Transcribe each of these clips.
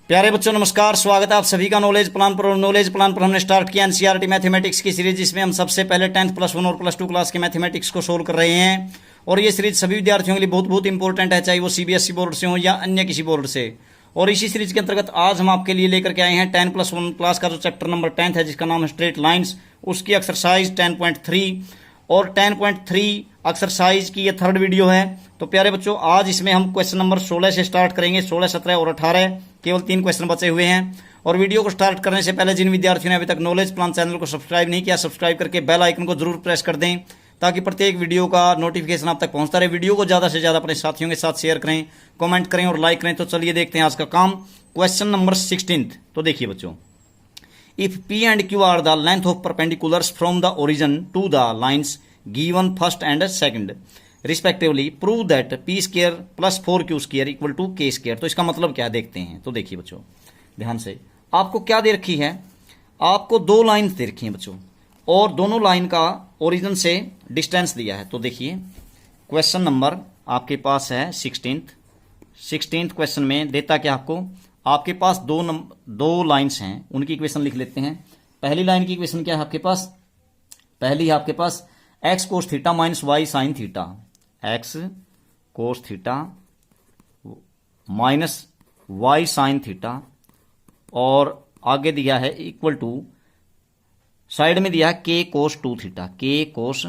प्यारे बच्चों नमस्कार, स्वागत है आप सभी का नॉलेज प्लान पर हमने स्टार्ट किया एनसीईआरटी मैथमेटिक्स की सीरीज, जिसमें हम सबसे पहले 10th +1 और +2 क्लास के मैथमेटिक्स को सोल्व कर रहे हैं। और ये सीरीज सभी विद्यार्थियों के लिए बहुत बहुत इंपॉर्टेंट है, चाहे वो सीबीएसई बोर्ड से हो या अन्य किसी बोर्ड से। और इसी सीरीज के अंतर्गत आज हम आपके लिए लेकर के आए हैं 10+1 क्लास का जो चैप्टर नंबर 10 है, जिसका नाम है स्ट्रेट लाइन्स, उसकी एक्सरसाइज 10.3 और 10.3 एक्सरसाइज की ये थर्ड वीडियो है। तो प्यारे बच्चों, आज इसमें हम क्वेश्चन नंबर 16 से स्टार्ट करेंगे। 16, 17 और 18 केवल 3 क्वेश्चन बचे हुए हैं। और वीडियो को स्टार्ट करने से पहले जिन विद्यार्थियों ने अभी तक नॉलेज प्लान चैनल को सब्सक्राइब नहीं किया, सब्सक्राइब करके बेल आइकन को जरूर प्रेस कर दें, ताकि प्रत्येक वीडियो का नोटिफिकेशन आप तक पहुंचता रहे। वीडियो को ज्यादा से ज्यादा अपने साथियों के साथ शेयर करें, कमेंट करें और लाइक करें। तो चलिए देखते हैं आज का काम। Question number 16। तो देखिए बच्चों, if P and Q are the length of perpendiculars from the origin to the lines given first and second respectively, prove that P square plus 4Q square equal to K square। तो इसका मतलब क्या देखते हैं। तो देखिए बच्चों ध्यान से, आपको क्या दे रखी है, आपको दो लाइन दे रखी हैं बच्चों, और दोनों लाइन का ओरिजिन से डिस्टेंस दिया है। तो देखिए क्वेश्चन नंबर आपके पास है 16th क्वेश्चन में देता क्या आपको, आपके पास दो लाइन्स हैं, उनकी इक्वेशन लिख लेते हैं। पहली लाइन की इक्वेशन क्या है आपके पास, पहली है आपके पास x cos theta minus y sine theta, x cos theta minus y sine theta, और आगे दिया है इक्वल टू, साइड में दिया है k cos 2 theta, k cos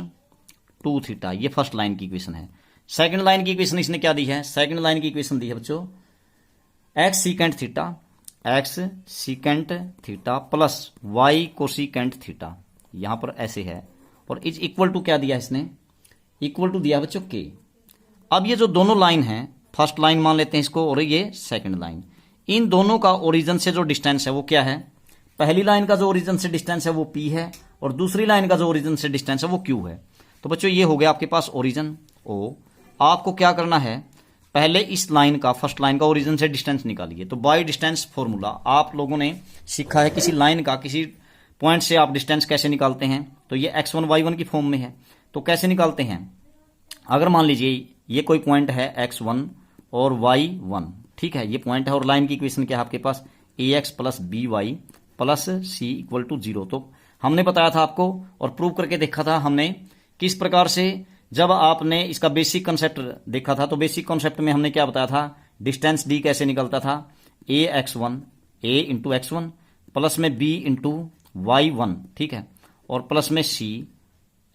2 theta. ये फर्स्ट लाइन की इक्वेशन है। सेकंड लाइन की इक्वेशन इसने क्या दी है, सेकंड लाइन की इक्वेशन दी है बच्चों x secant theta, x secant theta plus y cosecant theta, यहां पर ऐसे है। और इज इक्वल टू क्या दिया इसने, इक्वल टू दिया बच्चों k। अब ये जो दोनों लाइन है, फर्स्ट लाइन मान लेते हैं इसको और ये सेकंड लाइन, इन दोनों का ओरिजिन से जो डिस्टेंस है वो क्या है, पहली लाइन का जो ओरिजिन से डिस्टेंस है वो p है, और दूसरी लाइन का जो ओरिजिन से डिस्टेंस है वो q है। तो बच्चों ये हो गया आपके पास ओरिजिन o। आपको क्या करना है, पहले इस लाइन का, फर्स्ट लाइन का ओरिजिन से डिस्टेंस निकालिए। तो बाय डिस्टेंस फॉर्मूला आप लोगों ने सीखा है, किसी लाइन का किसी पॉइंट से आप डिस्टेंस कैसे निकालते हैं। तो ये x1 y1 की फॉर्म में है। तो कैसे निकालते हैं, अगर मान लीजिए ये कोई पॉइंट है x1 और y1, ठीक है, ये पॉइंट है, और लाइन की इक्वेशन क्या है आपके पास, ax plus by plus c equal to 0। तो हमने बताया था आपको और प्रूव करके देखा था हमने किस प्रकार से, जब आपने इसका बेसिक कॉन्सेप्ट देखा था, तो बेसिक कॉन्सेप्ट में हमने क्या बताया था, डिस्टेंस d कैसे निकलता था, a इंटू x1 प्लस में b इंटू y1, ठीक है, और प्लस में c,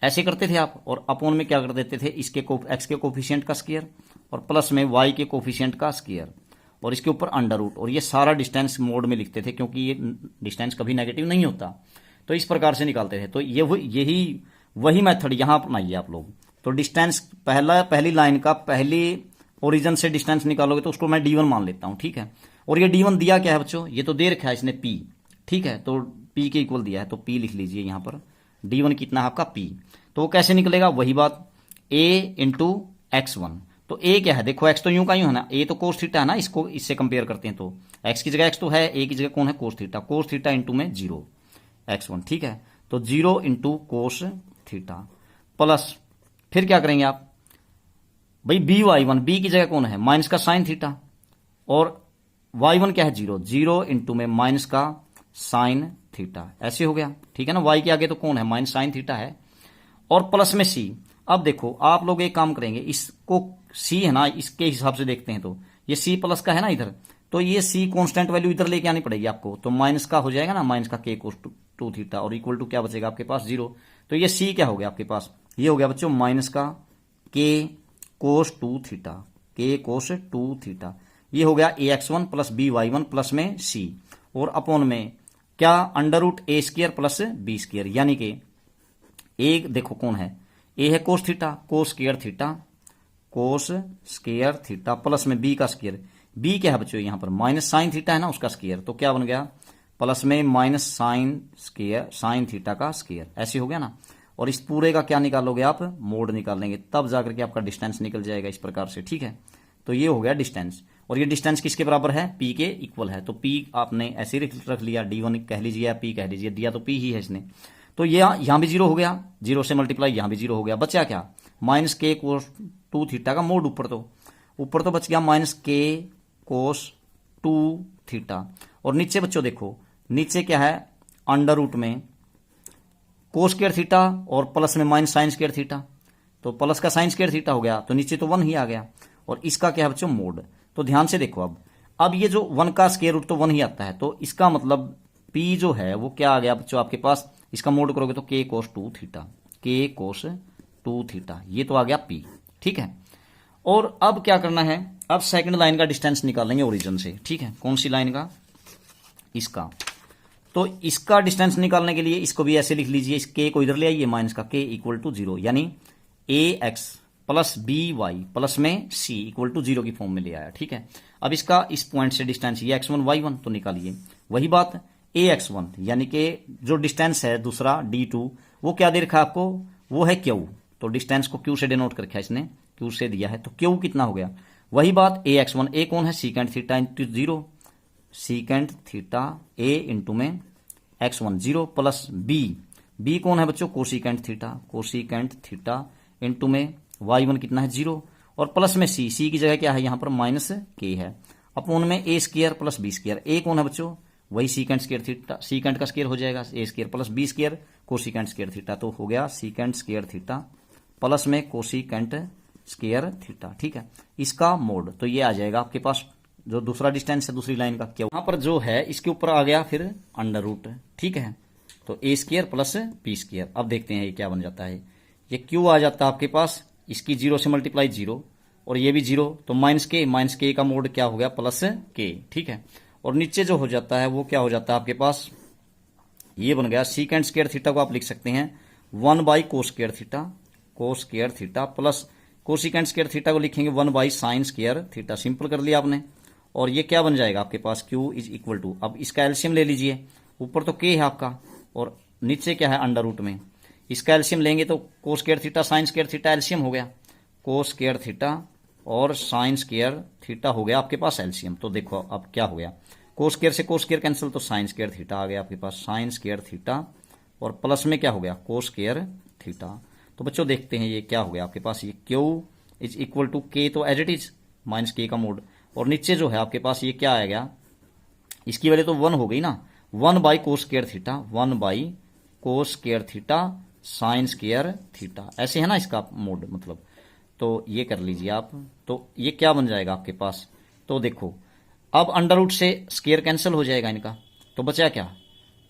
ऐसे करते थे आप, और अपॉन में क्या कर देते थे, इसके x के कोफिशिएंट का स्क्वायर और प्लस में y के कोफिशिएंट का स्क्वायर, और इसके ऊपर अंडर रूट, और ये सारा डिस्टेंस मोड में लिखते थे, क्योंकि ये डिस्टेंस कभी नेगेटिव नहीं होता। तो इस प्रकार से निकालते थे। तो यही वही मेथड यहां अपनाइए आप लोग। तो डिस्टेंस पहली लाइन का पहली ओरिजिन से डिस्टेंस निकालोगे तो उसको मैं d1 मान लेता हूं, ठीक है। और ये d1 दिया क्या है बच्चों, ये तो दे रखा है इसने p, ठीक है, तो p के इक्वल दिया है, तो p लिख लीजिए यहां पर। d1 कितना है आपका p, तो वो कैसे निकलेगा, वही बात a इंटू x1। तो a क्या है, देखो x तो यूं का यूं है ना, a तो कोस थीटा है ना, इसको इससे कंपेयर करते हैं तो x की जगह x तो है, a की जगह कौन है, कोस थीटा इंटू में 0 x1, ठीक है। तो 0 इंटू कोस थीटा प्लस, फिर क्या करेंगे आप भाई, by1, b की जगह कौन है, माइनस का साइन थीटा, और y1 क्या है 0 इंटू में माइनस का साइन थीटा, ऐसे हो गया, ठीक है ना। y के आगे तो कौन है, माइनस साइन थीटा है, और प्लस में c। अब देखो आप लोग एक काम करेंगे, इसको c है ना, इसके हिसाब से देखते हैं, तो ये c प्लस का है ना इधर, तो ये c कांस्टेंट वैल्यू इधर लेके आनी पड़ेगी आपको, तो माइनस का हो जाएगा ना, माइनस का k कोस 2 थीटा, और इक्वल टू क्या बचेगा आपके पास 0। तो ये c क्या हो गया आपके पास, ये हो गया बच्चों माइनस का k cos 2 theta, k cos 2 theta, ये हो गया ax1 प्लस by1 प्लस में c, और अपॉन में क्या, under root a square plus b square, यानी कि एक देखो कौन है, a है cos theta, cos square theta plus में b का स्क्वायर, b क्या है बच्चों यहां पर, माइनस साइन थीटा है ना, उसका स्क्वायर, तो क्या बन गया, प्लस में माइनस साइन थीटा का स्क्वायर, ऐसे हो गया ना। और इस पूरे का क्या निकालोगे आप, मोड निकालेंगे, तब जाकर के आपका डिस्टेंस निकल जाएगा इस प्रकार से, ठीक है। तो ये हो गया डिस्टेंस, और ये डिस्टेंस किसके बराबर है, p के इक्वल है। तो p आपने ऐसे रख लिया, d1 कह लीजिए या p कह लीजिए, दिया तो p ही है इसने। तो ये यहां भी 0 हो गया, 0 से मल्टीप्लाई यहां भी 0 हो गया, बचा क्या, माइनस k कोस 2 थीटा का मोड ऊपर तो बच गया minus k cos two theta. और नीचे बच्चों देखो, नीचे क्या है, अंडर रूट में कोस स्क्वायर थीटा और प्लस में माइनस साइन स्क्वायर थीटा, तो प्लस का साइन स्क्वायर थीटा हो गया, तो नीचे तो 1 ही आ गया। और इसका क्या है बच्चों, मोड। तो ध्यान से देखो, अब ये जो 1 का स्क्वायर रूट तो 1 ही आता है, तो इसका मतलब p जो है वो क्या आ गया बच्चों आपके पास, इसका मोड करोगे तो k cos 2 theta, k cos 2 theta, ये तो आ गया p। ठीक है, और अब क्या करना है, अब सेकंड लाइन का डिस्टेंस निकालेंगे ओरिजिन से। ठीक है, कौन सी लाइन का, इसका। तो इसका डिस्टेंस निकालने के लिए इसको भी ऐसे लिख लीजिए, इस k को इधर ले आइए, माइनस का k इक्वल टू 0, यानी ax plus B Y plus में c इक्वल टू 0 की फॉर्म में ले आया। ठीक है, अब इसका इस पॉइंट से डिस्टेंस ये x1 y1, तो निकालिए वही बात ax1, यानी कि जो डिस्टेंस है दूसरा d2 वो क्या दे रखा है आपको, वो है q, तो डिस्टेंस को q से डिनोट कर रखा है इसने, q से दिया है, तो q कितना हो गया, वही बात ax1, a कौन है, secant theta into 0, secant theta a into में x1 0 प्लस b कौन है बच्चों, cosecant theta, cosecant theta into में y1 कितना है 0, और प्लस में c की जगह क्या है यहाँ पर माइनस k है, अपोन में a square plus b square, a कौन है बच्चों, वही सीकेंट स्क्वायर थीटा, सीकेंट का स्क्वायर हो जाएगा a square plus b square cosecant square theta, तो हो गया सीकेंट स्क्वायर थीटा प्लस में कोसिकेंट स्क्वायर थीटा। ठीक है, इसका मोड, तो ये आ जाएगा आपके पास जो दूसरा डिस्टेंस है दूसरी लाइन का, क्या यहाँ पर जो है इसके ऊपर आ गया फिर अंडर रूट। ठीक है, तो a square plus b square. अब देखते हैं ये क्या बन जाता है, ये q आ जाता है आपके पास, इसकी 0 से मल्टीप्लाई 0 और ये भी 0, तो माइनस के का मोड क्या हो गया, प्लस k। ठीक है, और नीचे जो हो जाता है वो क्या हो जाता है आपके पास, ये बन गया सीकेंट स्क्वायर थीटा को आप लिख सकते हैं 1 by cos square theta plus cosecant square theta को लिखेंगे 1 by sine square theta, simple कर लिया आपने। और ये क्या बन जाएगा आपके पास, q इज इक्वल टू, अब इसका एलसीएम ले लीजिए, ऊपर तो k है आपका और नीचे क्या है अंडर रूट में, इसका एलसीएम लेंगे तो कोस square theta sine square theta LCM हो गया, कोस स्क्वायर थीटा और साइन स्क्वायर थीटा हो गया आपके पास एलसीएम। तो देखो अब क्या हो गया, कोस स्क्वायर से कोस स्क्वायर कैंसिल, तो साइन स्क्वायर थीटा आ गया आपके पास, साइन स्क्वायर थीटा और प्लस में क्या हो गया, कोस स्क्वायर थीटा। तो बच्चों देखते हैं ये क्या हो गया आपके पास, ये q is equal to k, तो as it is minus k का मोड, और नीचे जो है आपके पास ये क्या आ गया, इसकी वैल्यू तो 1 हो गई ना, 1 by cos square theta, 1 by cos square theta sine square theta, ऐसे है ना इसका मोड मतलब। तो ये कर लीजिए आप, तो ये क्या बन जाएगा आपके पास, तो देखो अब अंडर रूट से स्क्वायर कैंसिल हो जाएगा इनका, तो बचा क्या,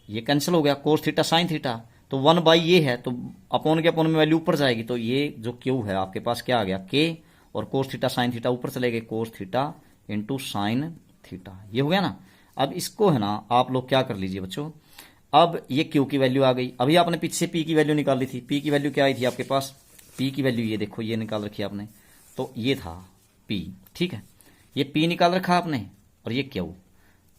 ये कैंसिल हो गया, कोस थीटा साइन थीटा, तो 1 बाई ये है, तो अपोन के अपोन में वैल्यू ऊपर जाएगी, तो ये जो q है आपके पास क्या आ गया, k, और कोस थीटा साइन थीटा ऊपर चले गए, cos theta into sine theta, ये हो गया ना। अब इसको है ना आप लोग क्या कर लीजिए बच्चों, अब ये q की वैल्यू आ गई, अभी आपने पीछे से p की वैल्यू निकाल ली थी, p की वैल्यू क्या आई थी आपके पास, p की वैल्यू ये देखो ये निकाल रखी आपने, तो ये था p। ठीक है, ये p निकाल रखा आपने और ये q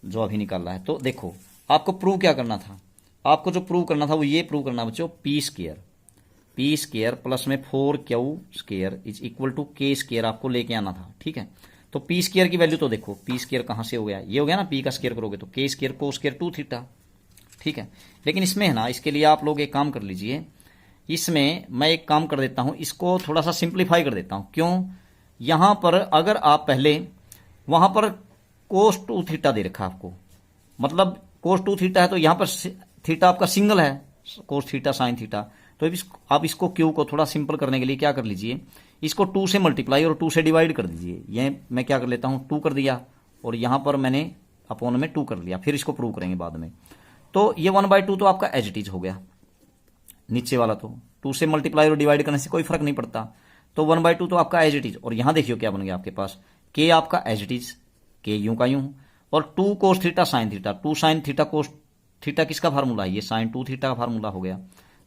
जो अभी निकाल रहा है। तो देखो आपको प्रूव क्या करना था, आपको जो प्रूव करना था वो ये प्रूव करना बच्चों, p स्क्वायर प्लस में 4q square is equal to k square आपको लेके आना था। ठीक है, तो p स्क्वायर की वैल्यू तो देखो, p स्क्वायर कहां से हो गया, ये हो गया ना, p का स्क्वायर करोगे तो k square cos square 2 theta. ठीक है, लेकिन इसमें है ना, इसके लिए आप लोग एक काम कर लीजिए, इसमें मैं एक काम कर देता हूं, इसको थोड़ा सा सिंप्लीफाई कर देता हूं। क्यों, यहां पर अगर आप पहले वहां पर कोस 2 थीटा दे रखा आपको, मतलब कोस 2 थीटा है, तो यहां पर थीटा आपका सिंगल है, कोस थीटा साइन थीटा, तो आप इसको क्यू को थोड़ा सिंपल करने के लिए क्या कर लीजिए, इसको 2 से मल्टीप्लाई और 2 से डिवाइड कर दीजिए। ये मैं क्या कर लेता हूं, 2 कर दिया और यहां पर मैंने अपोन में 2 कर लिया, फिर इसको प्रूव करेंगे बाद में। तो ये 1/2 तो आपका एज इट इज हो गया, नीचे वाला तो 2 से मल्टीप्लाई और डिवाइड करने से कोई फर्क नहीं पड़ता, तो 1/2 तो आपका एज इट इज। और यहां देखियो क्या बन गया आपके पास, के आपका एज इट इज, के यूं का यूं, और 2 cos theta sine theta, 2 sine theta cos theta किसका फार्मूला है, ये साइन 2 थीटा का फार्मूला हो गया।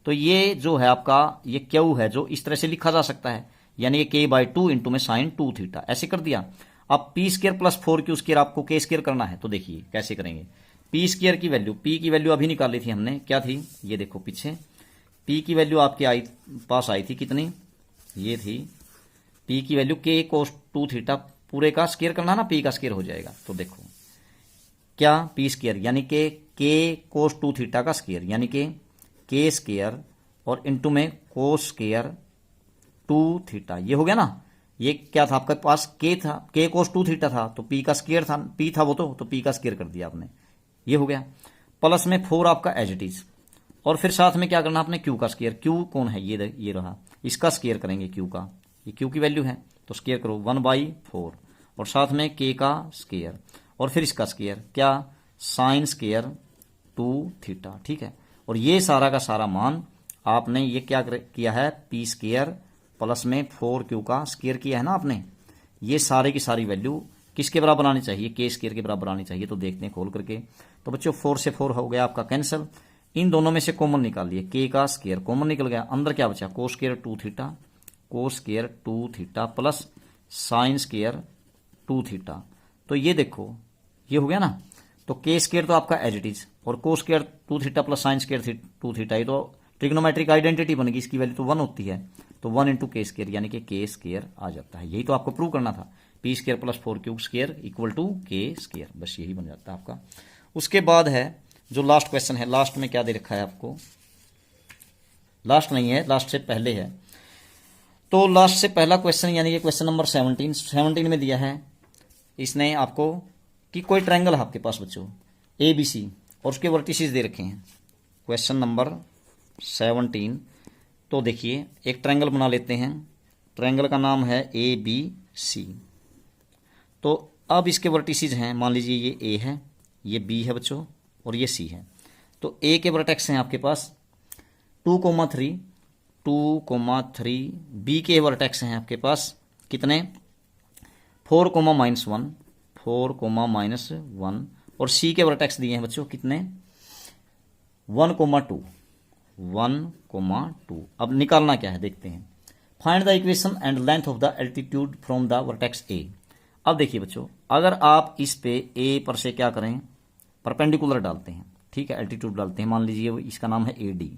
तो ये जो है आपका ये क्यू है, जो इस तरह से लिखा जा सकता है, यानी ये k/2 इंटू में साइन 2 थीटा, ऐसे कर दिया। अब p square plus 4q square आपको k स्क्वायर करना है, तो देखिए कैसे करेंगे। p स्क्वायर की वैल्यू, p की वैल्यू अभी निकाली थी हमने, क्या थी, ये देखो पीछे p की वैल्यू आपके पास आई थी कितनी, ये थी p की वैल्यू k कोस 2 थीटा, पूरे का स्क्वायर करना ना, p का स्क्वायर हो जाएगा। तो देखो क्या p स्क्वायर यानी कि k कोस 2 थीटा का स्क्वायर, यानी कि k स्क्वायर और इंटू में कोस स्क्वायर 2 थीटा, ये हो गया ना, ये क्या था आपके पास, के था, के कोस 2 थीटा था, तो पी का स्क्वायर था, पी था वो तो पी का स्क्वायर कर दिया आपने, ये हो गया। प्लस में 4 आपका एज इट इज, और फिर साथ में क्या करना आपने, क्यू का स्क्वायर, क्यू कौन है, ये रहा, इसका स्क्वायर करेंगे क्यू का, ये क्यू की वैल्यू है तो स्क्वायर करो 1/4, और साथ में के का स्क्वायर, और फिर इसका स्क्वायर क्या, साइन स्क्वायर 2 थीटा, ठीक है। और ये सारा का सारा मान आपने ये क्या किया है, पी स्क्वायर प्लस में 4 क्यू का स्क्वायर किया है ना आपने, ये सारे की सारी वैल्यू किसके बराबर आनी चाहिए, के स्क्वायर के बराबर आनी चाहिए। तो देखते हैं खोल करके, तो बच्चों 4 से 4 हो गया आपका कैंसिल, इन दोनों में से कॉमन निकाल लिए, के का स्क्वायर कॉमन निकल गया, अंदर क्या बचा, cos square 2 theta, cos square 2 theta plus sine square 2 theta. तो ये देखो ये हो गया ना, तो के स्क्वायर तो आपका एज इट इज, और cos square 2 theta plus sine square 2 theta, ये तो ट्रिग्नोमेट्रिक आइडेंटिटी बनेगी, इसकी वैल्यू तो 1 होती है, तो 1 इंटू के स्क्वायर यानी कि के स्क्वायर आ जाता है। यही तो आपको प्रूव करना था, P square plus 4 Q square equal to K square, बस यही बन जाता है आपका। उसके बाद है जो लास्ट क्वेश्चन है, लास्ट में क्या दे रखा है आपको, लास्ट नहीं है, लास्ट से पहले है, तो लास्ट से पहला क्वेश्चन यानी कि क्वेश्चन नंबर 17 में दिया है इसने आपको कि कोई ट्रायंगल है आपके पास बच्चों ए बी सी, और उसके वर्टिसेस दे रखे हैं। क्वेश्चन नंबर 17, तो देखिए एक ट्रायंगल बना लेते हैं, ट्रायंगल का नाम है ए बी सी। तो अब इसके वर्टिसेस हैं, मान लीजिए ये ए है, ये बी है बच्चों, और ये सी है। तो ए के वर्टेक्स हैं आपके पास 2,3, 2,3, बी के वर्टेक्स हैं आपके पास कितने 4, -1, 4, -1, और सी के वर्टेक्स दिए हैं बच्चों कितने 1,2, 1,2। अब निकालना क्या है देखते हैं, find the equation and length of the altitude from the vertex ए। अब देखिए बच्चों, अगर आप इस पे ए पर से क्या करें, परपेंडिकुलर डालते हैं, ठीक है, एल्टीट्यूड डालते हैं, मान लीजिए इसका नाम है ए डी,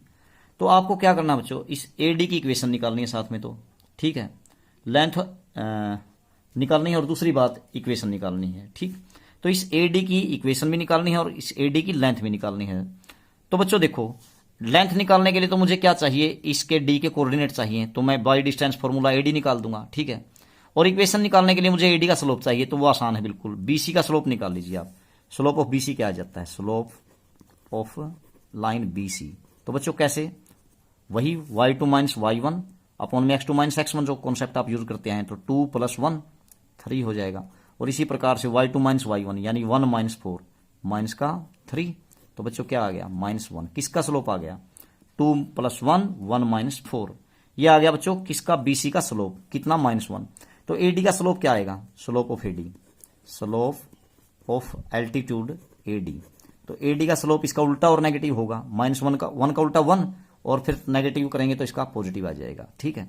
तो आपको क्या करना बच्चों, इस ए डी की इक्वेशन निकालनी है साथ में, तो ठीक है, लेंथ निकालनी है और दूसरी बात इक्वेशन निकालनी है, ठीक। तो इस ए डी की इक्वेशन भी निकालनी है और इस ए डी की लेंथ भी निकालनी है। तो बच्चों देखो, लेंथ निकालने के लिए तो मुझे क्या चाहिए, इसके डी के कोऑर्डिनेट चाहिए, तो मैं by distance formula A D निकाल दूंगा, ठीक है। और इक्वेशन निकालने के लिए मुझे ए डी का स्लोप चाहिए, तो वो आसान है बिल्कुल, बी सी का स्लोप निकाल लीजिए आप। स्लोप ऑफ बी सी क्या आ जाता है, slope of line B C. तो बच्चों कैसे, वही y2 - y1 अपॉन में x2 - x1 जो कॉन्सेप्ट आप यूज करते हैं, तो 2 + 1 3 हो जाएगा। और इसी प्रकार से y2 - y1 यानी 1 - 4 माइनस का 3, तो बच्चों क्या आ गया -1, किसका स्लोप आ गया 2 + 1 1 - 4, ये आ गया बच्चों किसका BC का स्लोप कितना -1। तो AD का स्लोप क्या आएगा, slope of AD, slope of altitude AD। तो AD का स्लोप इसका उल्टा और नेगेटिव होगा, -1 का 1 का उल्टा 1, और फिर नेगेटिव करेंगे तो इसका पॉजिटिव आ जाएगा, ठीक है।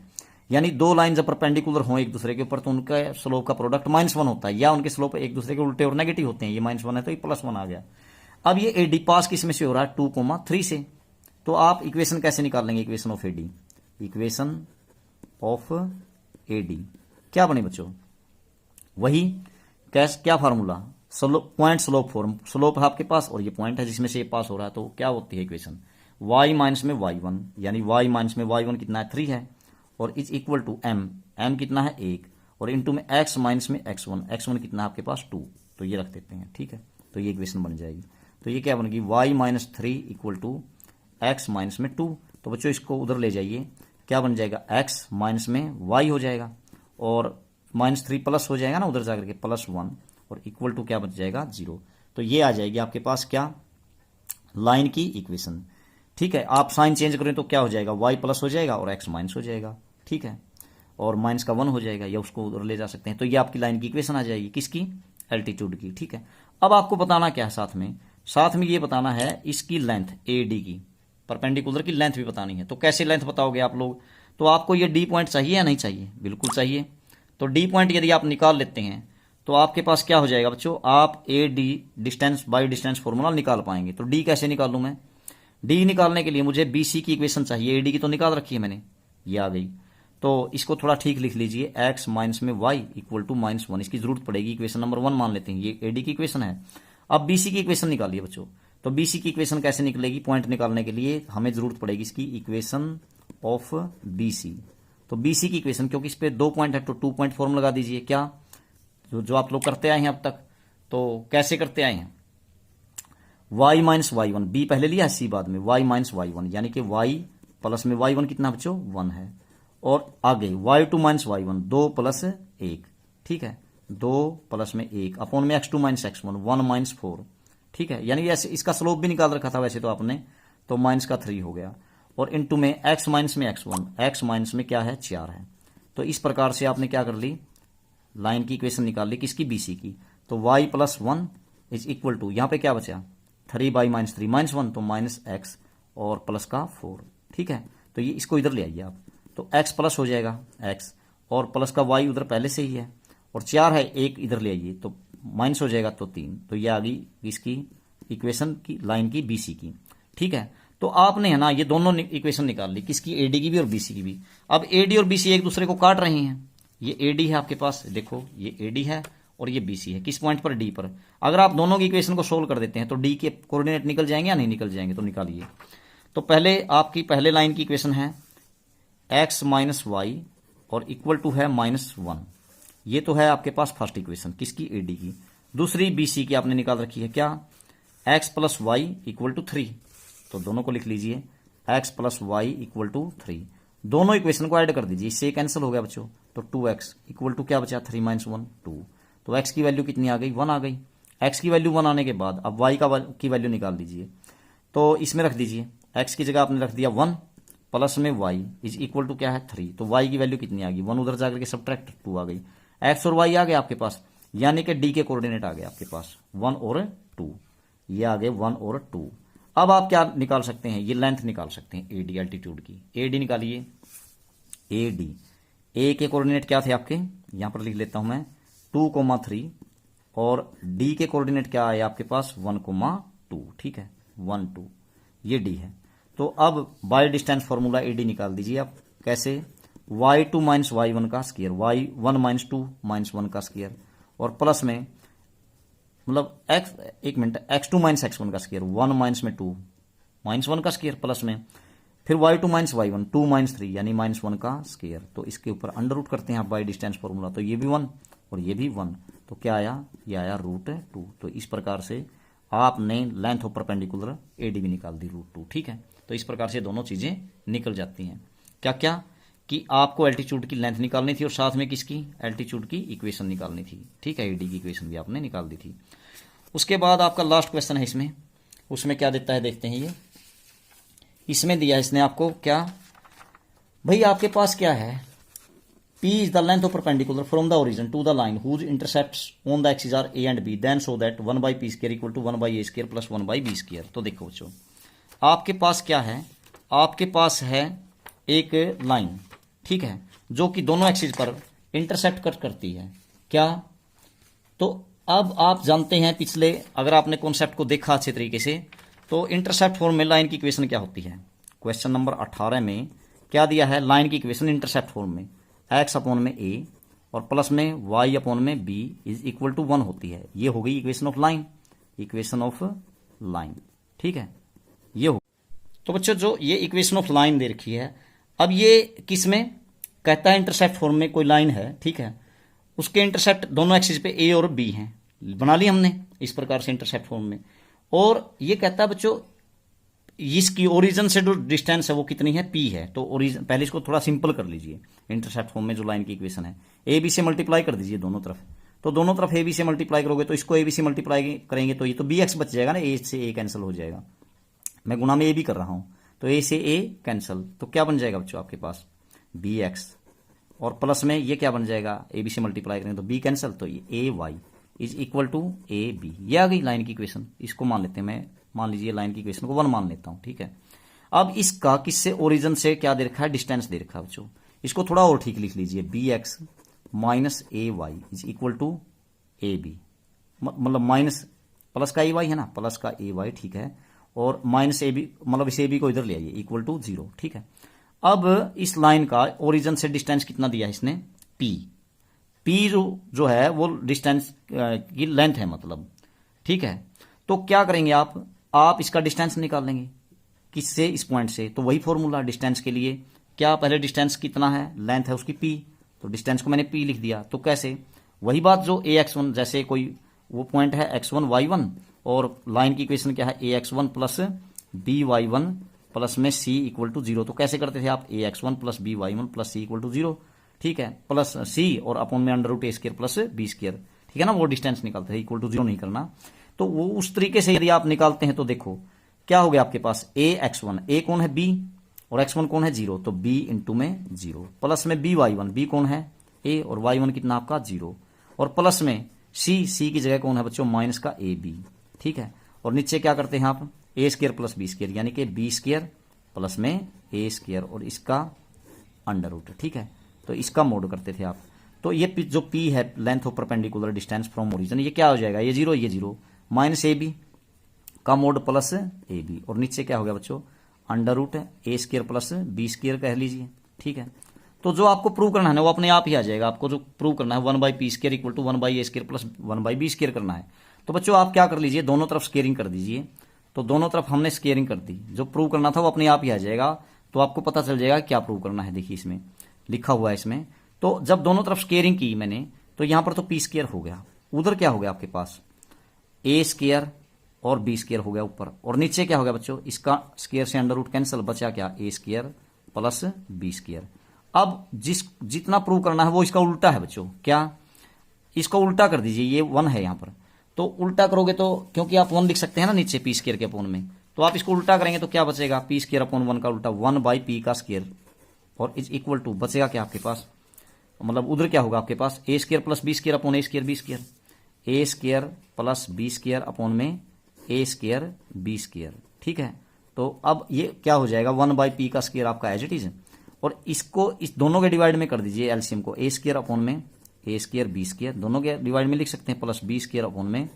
यानी दो लाइन जब परपेंडिकुलर हों एक दूसरे के ऊपर तो उनका स्लोप का प्रोडक्ट -1 होता है, या उनके स्लोप एक दूसरे के उल्टे और नेगेटिव होते हैं, ये -1 है तो ये +1 आ गया। अब ये AD पास किस में से हो रहा है 2,3 से, तो आप इक्वेशन कैसे निकालेंगे, equation of AD, equation of AD क्या बने बच्चों, वही क्या formula, slope point slope form, slope है आपके पास और ये पॉइंट है जिसमें से ये पास हो रहा है, तो क्या होती है इक्वेशन y माइनस में y1 यानी y माइनस में y1 कितना है 3 है, और इज इक्वल टू m कितना है 1, और इनटू में x माइनस में x1 कितना है आपके पास 2, तो ये रख देते हैं, ठीक है। तो ये इक्वेशन बन जाएगी, तो ये क्या बनेगी y - 3 equal to x minus में 2। तो बच्चों इसको उधर ले जाइए, क्या बन जाएगा x माइनस में y हो जाएगा, और -3 प्लस हो जाएगा ना उधर जाकर के +1, और इक्वल टू क्या बच जाएगा 0। तो ये आ जाएगी आपके पास क्या, लाइन की इक्वेशन, ठीक है। आप साइन चेंज करें तो क्या हो जाएगा, y प्लस हो जाएगा और x माइनस हो जाएगा, ठीक है, और माइनस का 1 हो जाएगा, या उसको उधर ले जा सकते हैं। तो ये आपकी लाइन की इक्वेशन आ जाएगी, किसकी, एल्टीट्यूड की, ठीक है। अब आपको बताना क्या है, साथ में ये बताना है इसकी लेंथ AD की, परपेंडिकुलर की लेंथ भी बतानी है। तो कैसे लेंथ बताओगे आप लोग, तो आपको ये D पॉइंट चाहिए या नहीं चाहिए, बिल्कुल चाहिए। तो D पॉइंट यदि आप निकाल लेते हैं तो आपके पास क्या हो जाएगा बच्चों, आप AD distance by distance formula निकाल पाएंगे। तो D कैसे निकालूं मैं, D निकालने के लिए मुझे BC की इक्वेशन चाहिए, AD की तो निकाल रखी है मैंने, ये आ गई। तो इसको थोड़ा ठीक लिख लीजिए, x माइनस में y इक्वल टू -1, इसकी जरूरत पड़ेगी, इक्वेशन नंबर 1 मान लेते हैं, ये AD की इक्वेशन है। अब BC की इक्वेशन निकालिए बच्चों, तो BC की इक्वेशन कैसे निकलेगी, पॉइंट निकालने के लिए हमें जरूरत पड़ेगी इसकी इक्वेशन ऑफ BC। तो BC की इक्वेशन, क्योंकि इस पे 2 पॉइंट है तो 2 पॉइंट फॉर्म लगा दीजिए। क्या जो आप लोग करते आए हैं अब तक, तो कैसे करते आए हैं, y minus Y one, B पहले लिया है, सी बाद में, y माइनस वाई वन, यानी कि y प्लस में y1 कितना बच्चों 1 है, और आगे y2 minus Y one, 2 plus 1, ठीक है, 2 प्लस में 1 अपॉन में x2 माइनस x1, 1 माइनस 4, ठीक है, यानी ऐसे इसका स्लोप भी निकाल रखा था वैसे तो आपने, तो माइनस का 3 हो गया, और इनटू में x माइनस में x1, x माइनस में क्या है 4 है। तो इस प्रकार से आपने क्या कर ली, लाइन की इक्वेशन निकाल ली, किसकी, BC की। तो y plus 1 is equal to, यहां पे क्या बचा 3 बाई माइनस 3 माइनस 1, तो माइनस x और प्लस का 4, ठीक है। तो ये इसको इधर ले आइए आप, तो x प्लस हो जाएगा x, और प्लस का y उधर पहले से ही है, और 4 है, 1 इधर ले आइए तो माइनस हो जाएगा, तो 3। तो ये आ गई इसकी इक्वेशन की, लाइन की BC की, ठीक है। तो आपने है ना ये दोनों इक्वेशन निकाल ली, किसकी, AD की भी और BC की भी। अब AD और BC एक दूसरे को काट रही हैं, ये AD है आपके पास, देखो ये AD है और ये BC है, किस पॉइंट पर, D पर। अगर आप दोनों की इक्वेशन को सोल्व कर देते हैं तो D के कोऑर्डिनेट निकल जाएंगे या नहीं निकल जाएंगे, तो निकालिए। तो पहले आपकी पहले लाइन की इक्वेशन है x माइनस वाई और इक्वल टू है -1, ये तो है आपके पास फर्स्ट इक्वेशन, किसकी, AD की। दूसरी BC की आपने निकाल रखी है, क्या, x plus Y equal to 3, तो दोनों को लिख लीजिए, x plus Y equal to 3, दोनों इक्वेशन को ऐड कर दीजिए, इससे कैंसिल हो गया बच्चों, तो 2x इक्वल टू क्या बचा, 3 माइनस 1 2, तो x की वैल्यू कितनी आ गई, 1 आ गई। x की वैल्यू 1 आने के बाद अब y की वैल्यू निकाल दीजिए, तो इसमें रख दीजिए, x की जगह आपने रख दिया 1 प्लस में y इज इक्वल टू क्या है 3, तो y की वैल्यू कितनी आ गई, 1 उधर जाकर के सब्ट्रैक्ट 2 आ गई, x और y आ गया आपके पास, यानी कि D के कोऑर्डिनेट आ गए आपके पास 1 और 2, ये आ गए 1 और 2। अब आप क्या निकाल सकते हैं, ये लेंथ निकाल सकते हैं AD, एल्टीट्यूड की, AD निकालिए, AD, A के कोऑर्डिनेट क्या थे आपके, यहां पर लिख लेता हूं मैं 2,3, और D के कोऑर्डिनेट क्या आए आपके पास 1,2, ठीक है, 1 2, ये D है। तो अब बाय डिस्टेंस फॉर्मूला AD निकाल दीजिए आप, कैसे, y2 माइनस y1 का स्क्वायर, y1 माइनस 2 माइनस 1 का स्क्वायर, और प्लस में मतलब x2 माइनस x1 का स्क्वायर, 1 माइनस में 2 माइनस 1 का स्क्वायर, प्लस में फिर y2 माइनस y1 2 माइनस 3 यानी माइनस 1 का स्क्वायर, तो इसके ऊपर अंडर रूट करते हैं आप बाय डिस्टेंस फॉर्मूला, तो ये भी 1 और ये भी 1, तो क्या आया, ये आया √2। तो इस प्रकार से आपने लेंथ ऑफ परपेंडिकुलर AD भी निकाल दी √2, ठीक है। तो इस प्रकार से दोनों चीजें निकल जाती हैं। क्या क्या, कि आपको एल्टीट्यूड की लेंथ निकालनी थी और साथ में किसकी, एल्टीट्यूड की इक्वेशन निकालनी थी, ठीक है, AD की इक्वेशन भी आपने निकाल दी थी। उसके बाद आपका लास्ट क्वेश्चन है इसमें, उसमें क्या देता है देखते हैं। ये इसमें दिया इसने आपको क्या, भाई आपके पास क्या है, P is the length of perpendicular from the origin to the line whose intercepts on the axes are A and B, then show that 1 by P square equal to 1 by A square plus 1 by B square। तो देखो बच्चों, आपके पास क्या है, आपके पास है एक line, ठीक है, जो कि दोनों एक्सिस पर इंटरसेप्ट कट करती है, क्या। तो अब आप जानते हैं पिछले, अगर आपने कॉन्सेप्ट को देखा अच्छे तरीके से, तो इंटरसेप्ट फॉर्म में लाइन की इक्वेशन क्या होती है, क्वेश्चन नंबर 18 में क्या दिया है, लाइन की इक्वेशन इंटरसेप्ट फॉर्म में x अपॉन में a और प्लस में y अपॉन में b इज इक्वल टू 1 होती है। ये हो गई equation of line, equation of line, ठीक है, ये हो। तो बच्चों जो ये इक्वेशन ऑफ लाइन दे रखी है, अब ये किस में कहता है, इंटरसेप्ट फॉर्म में कोई लाइन है, ठीक है, उसके इंटरसेप्ट दोनों एक्सिस पे a और b हैं, बना ली हमने इस प्रकार से इंटरसेप्ट फॉर्म में। और ये कहता है बच्चों इसकी ओरिजिन से जो डिस्टेंस है वो कितनी है, p है। तो ओरिजिन, पहले इसको थोड़ा सिंपल कर लीजिए, इंटरसेप्ट फॉर्म में जो लाइन की इक्वेशन है, ab से मल्टीप्लाई कर दीजिए दोनों तरफ, तो दोनों तरफ ab से मल्टीप्लाई करोगे तो इसको ab से मल्टीप्लाई करेंगे तो ये तो bx बच जाएगा ना, a से a कैंसिल हो जाएगा, मैं गुणा में a भी कर रहा हूं, तो a से a कैंसिल, तो क्या बन जाएगा बच्चों आपके पास bx, और प्लस में ये क्या बन जाएगा, ab से मल्टीप्लाई करेंगे तो b कैंसिल, तो ये ay is equal to ab, ये आ गई लाइन की इक्वेशन। इसको मान लेते हैं, मैं मान लीजिए लाइन की इक्वेशन को 1 मान लेता हूं, ठीक है। अब इसका किससे, ओरिजिन से क्या दे रखा है, डिस्टेंस दे रखा है बच्चों, इसको थोड़ा और ठीक लिख लीजिए, bx minus ay is equal to ab, मतलब माइनस प्लस का ay है ना, प्लस का ay, ठीक है, और माइनस ab, मतलब इस ab को इधर ले आइए, इक्वल टू 0, ठीक है। अब इस लाइन का ओरिजिन से डिस्टेंस कितना दिया है इसने, p जो है वो डिस्टेंस की लेंथ है मतलब, ठीक है। तो क्या करेंगे आप इसका डिस्टेंस निकाल लेंगे, किससे, इस पॉइंट से, तो वही फॉर्मूला डिस्टेंस के लिए क्या पहले डिस्टेंस कितना है, लेंथ है उसकी p, तो डिस्टेंस को मैंने p लिख दिया। तो कैसे, वही बात जो ax1, जैसे कोई वो पॉइंट है x1 y1 और लाइन की इक्वेशन क्या है ax1 प्लस by1 प्लस में c इक्वल टू 0। तो कैसे करते थे आप, ax1 plus by1 plus c equal to 0, ठीक है, प्लस c और अपॉन में under root a square plus b square, ठीक है ना, वो डिस्टेंस निकालते थे, इक्वल टू 0 नहीं करना। तो वो उस तरीके से यदि आप निकालते हैं तो देखो क्या हो गया आपके पास, ax1, a कौन है b और x1 कौन है 0, तो b इंटू में 0 प्लस में by1, b कौन है a और y1 कितना आपका 0, और प्लस में c की जगह कौन है बच्चों माइनस का ab, ठीक है, और नीचे क्या करते हैं आप a square plus b square यानी कि b स्क्वायर प्लस में a स्क्वायर और इसका अंडर रूट, ठीक है, तो इसका मोड करते थे आप। तो ये जो p है length of perpendicular distance from origin, ये क्या हो जाएगा, ये 0 ये 0 माइनस ab का मोड प्लस ab, और नीचे क्या हो गया बच्चों under root a square plus b square कह लीजिए, ठीक है। तो जो आपको प्रूव करना है ना वो अपने आप ही आ जाएगा, आपको जो प्रूव करना है 1/p square equal to 1/a square plus 1/b square करना है। तो बच्चों आप क्या कर लीजिए, दोनों तरफ स्केयरिंग कर दीजिए। तो दोनों तरफ हमने स्केयरिंग कर दी, जो प्रूव करना था वो अपने आप ही आ जाएगा, तो आपको पता चल जाएगा क्या प्रूव करना है। देखिए इसमें लिखा हुआ है इसमें, तो जब दोनों तरफ स्केयरिंग की मैंने तो यहां पर तो p स्क्वायर हो गया, उधर क्या हो गया आपके पास a स्क्वायर और b स्क्वायर हो गया ऊपर, और नीचे क्या हो गया बच्चों इसका स्क्वायर से अंडर रूट कैंसिल, बचा क्या a square plus b square. अब जितना प्रूव करना है वो इसका उल्टा है बच्चों, क्या, इसको उल्टा कर दीजिए, ये 1 है यहां पर, तो उल्टा करोगे तो क्योंकि आप 1 लिख सकते हैं ना नीचे p स्क्वायर के अपोन में, तो आप इसको उल्टा करेंगे तो क्या बचेगा p स्क्वायर अपॉन 1 का उल्टा 1/p का स्क्वायर, और इज इक्वल टू बचेगा क्या आपके पास, मतलब उधर क्या होगा आपके पास a square plus b square upon a square b square, a square plus b square upon में a स्क्वायर b स्क्वायर, ठीक है। तो अब ये क्या हो जाएगा 1/p का स्क्वायर आपका एज इट इज, और इसको इस दोनों के डिवाइड में कर दीजिए एलसीएम को, a स्क्वायर अपॉन में a स्क्वायर b स्क्वायर, दोनों के डिवाइड में लिख सकते हैं, प्लस b स्क्वायर अपॉन में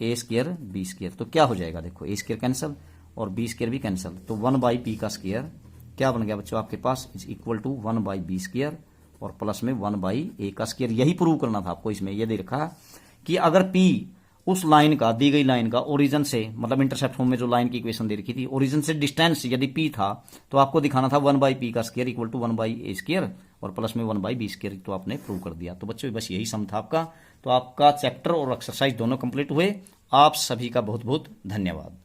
a स्क्वायर b स्क्वायर। तो क्या हो जाएगा देखो a स्क्वायर कैंसिल और b स्क्वायर भी कैंसिल, तो 1/p का स्क्वायर क्या बन गया बच्चों आपके पास is equal to 1/b square और प्लस में 1/a का स्क्वायर। यही प्रूव करना था आपको, इसमें यह दे रखा कि अगर p उस लाइन का, दी गई लाइन का ओरिजिन से, मतलब इंटरसेप्ट फॉर्म में जो लाइन की इक्वेशन दे रखी थी, ओरिजिन से डिस्टेंस यदि p था तो आपको दिखाना था 1/p का square equal to 1/a square और प्लस में 1/b स्क्वायर, तो आपने प्रूव कर दिया। तो बच्चों बस यही सम था आपका। तो आपका चैप्टर और एक्सरसाइज दोनों कंप्लीट हुए। आप सभी का बहुत बहुत धन्यवाद।